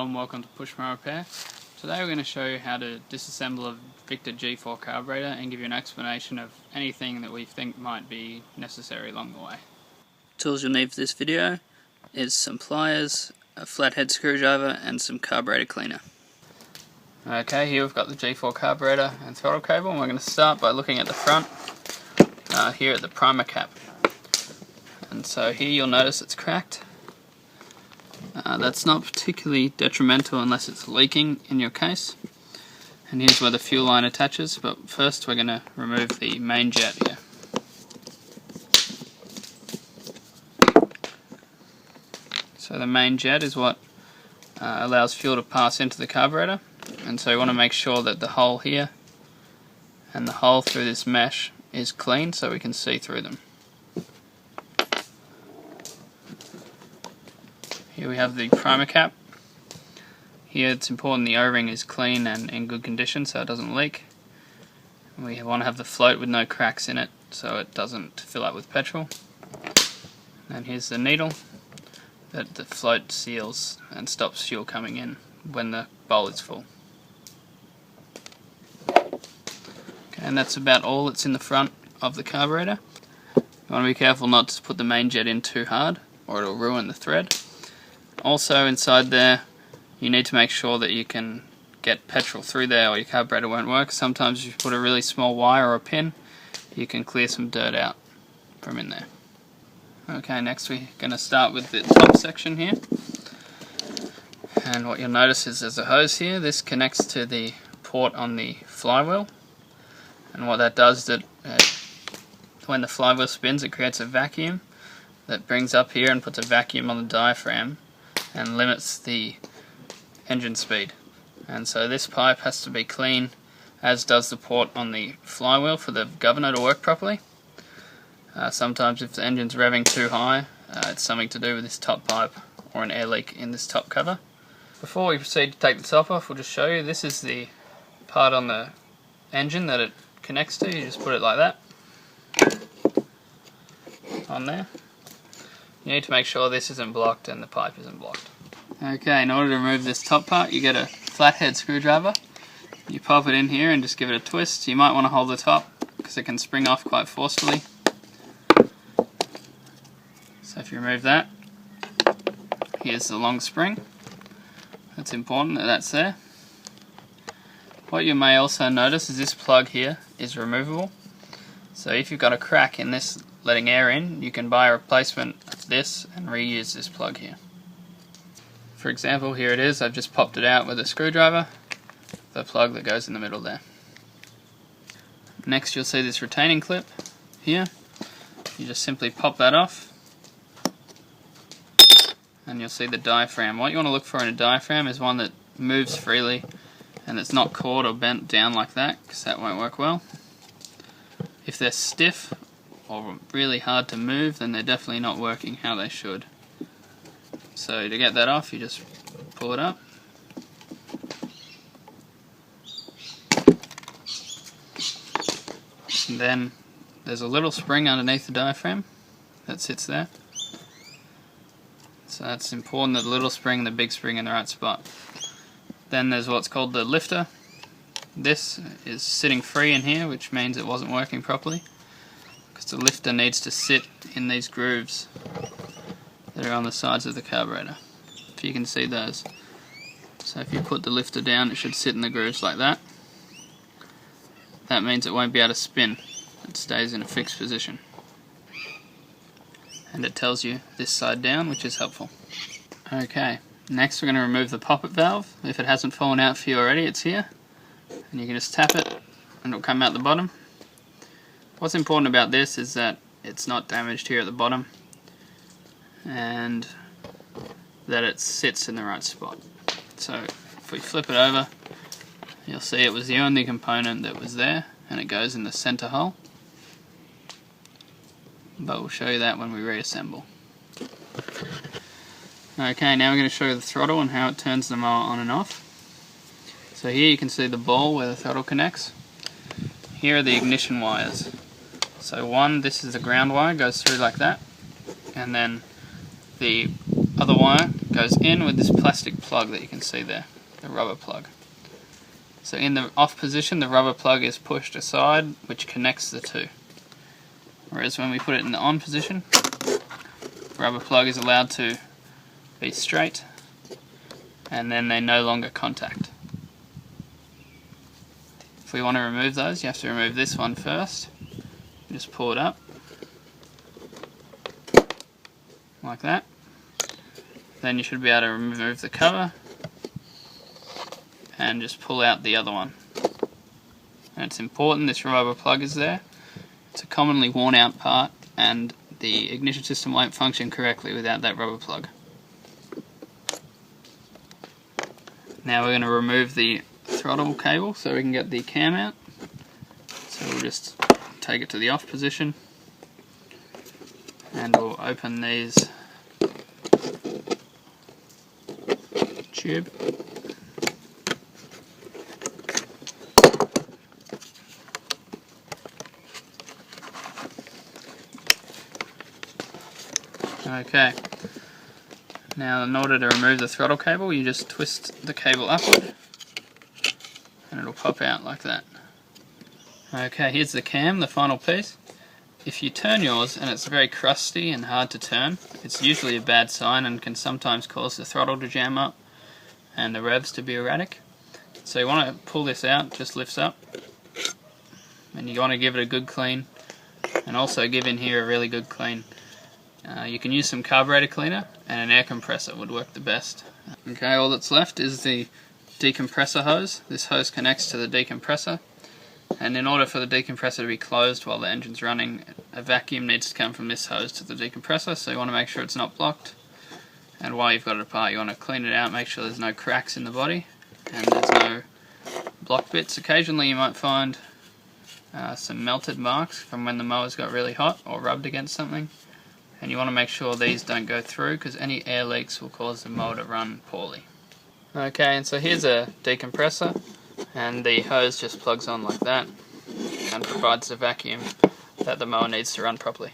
and welcome to PushMower Repair. Today we're going to show you how to disassemble a Victa G4 carburetor and give you an explanation of anything that we think might be necessary along the way. Tools you'll need for this video is some pliers, a flathead screwdriver and some carburetor cleaner. Okay, here we've got the G4 carburetor and throttle cable, and we're going to start by looking at the front, here at the primer cap. And so here you'll notice it's cracked. That's not particularly detrimental unless it's leaking in your case. And here's where the fuel line attaches, but first we're going to remove the main jet here. So the main jet is what allows fuel to pass into the carburetor, and so you want to make sure that the hole here and the hole through this mesh is clean so we can see through them. Here we have the primer cap. Here it's important the O-ring is clean and in good condition so it doesn't leak. We want to have the float with no cracks in it so it doesn't fill up with petrol. And here's the needle that the float seals and stops fuel coming in when the bowl is full. Okay, and that's about all that's in the front of the carburetor. You want to be careful not to put the main jet in too hard or it'll ruin the thread. Also inside there you need to make sure that you can get petrol through there or your carburetor won't work. Sometimes if you put a really small wire or a pin you can clear some dirt out from in there. Okay, next we're going to start with the top section here, and what you'll notice is there's a hose here. This connects to the port on the flywheel, and what that does is that when the flywheel spins it creates a vacuum that brings up here and puts a vacuum on the diaphragm and limits the engine speed. And so this pipe has to be clean, as does the port on the flywheel for the governor to work properly. Sometimes if the engine's revving too high, it's something to do with this top pipe or an air leak in this top cover. Before we proceed to take the top off, we'll just show you, this is the part on the engine that it connects to. You just put it like that on there. You need to make sure this isn't blocked and the pipe isn't blocked. Okay, in order to remove this top part you get a flathead screwdriver. You pop it in here and just give it a twist. You might want to hold the top because it can spring off quite forcefully. So if you remove that, here's the long spring. It's important that that's there. What you may also notice is this plug here is removable. So if you've got a crack in this letting air in, you can buy a replacement of this and reuse this plug here. For example, here it is. I've just popped it out with a screwdriver, the plug that goes in the middle there. Next you'll see this retaining clip here. You just simply pop that off and you'll see the diaphragm. What you want to look for in a diaphragm is one that moves freely and it's not caught or bent down like that, because that won't work well. If they're stiff or really hard to move, then they're definitely not working how they should. So to get that off, you just pull it up. And then there's a little spring underneath the diaphragm that sits there. So that's important, that the little spring and the big spring in the right spot. Then there's what's called the lifter. This is sitting free in here, which means it wasn't working properly, because the lifter needs to sit in these grooves that are on the sides of the carburetor, if you can see those. So if you put the lifter down, it should sit in the grooves like that. That means it won't be able to spin. It stays in a fixed position. And it tells you this side down, which is helpful. Okay, next we're going to remove the poppet valve. If it hasn't fallen out for you already, it's here. And you can just tap it and it'll come out the bottom. What's important about this is that it's not damaged here at the bottom and that it sits in the right spot. So if we flip it over, you'll see it was the only component that was there, and it goes in the center hole. But we'll show you that when we reassemble. Okay, now we're going to show you the throttle and how it turns the mower on and off. So here you can see the ball where the throttle connects. Here are the ignition wires. So this is the ground wire, goes through like that, and then the other wire goes in with this plastic plug that you can see there, the rubber plug. So in the off position, the rubber plug is pushed aside, which connects the two. Whereas when we put it in the on position, the rubber plug is allowed to be straight, and then they no longer contact. If we want to remove those, you have to remove this one first. Just pull it up, like that. Then you should be able to remove the cover, and just pull out the other one. And it's important this rubber plug is there. It's a commonly worn out part, and the ignition system won't function correctly without that rubber plug. Now we're going to remove the throttle cable so we can get the cam out. So we'll just take it to the off position, and we'll open these tube. Okay, now in order to remove the throttle cable, you just twist the cable upward and it'll pop out like that. Okay, here's the cam, the final piece. If you turn yours and it's very crusty and hard to turn, it's usually a bad sign and can sometimes cause the throttle to jam up and the revs to be erratic. So you want to pull this out, just lifts up, and you want to give it a good clean, and also give in here a really good clean. You can use some carburetor cleaner, and an air compressor would work the best. Okay, all that's left is the decompressor hose. This hose connects to the decompressor, and in order for the decompressor to be closed while the engine's running, a vacuum needs to come from this hose to the decompressor, so you want to make sure it's not blocked. And while you've got it apart, you want to clean it out, make sure there's no cracks in the body and there's no block bits. Occasionally you might find some melted marks from when the mowers got really hot or rubbed against something. And you want to make sure these don't go through, because any air leaks will cause the mower to run poorly. Okay, and so here's a decompressor, and the hose just plugs on like that and provides the vacuum that the mower needs to run properly.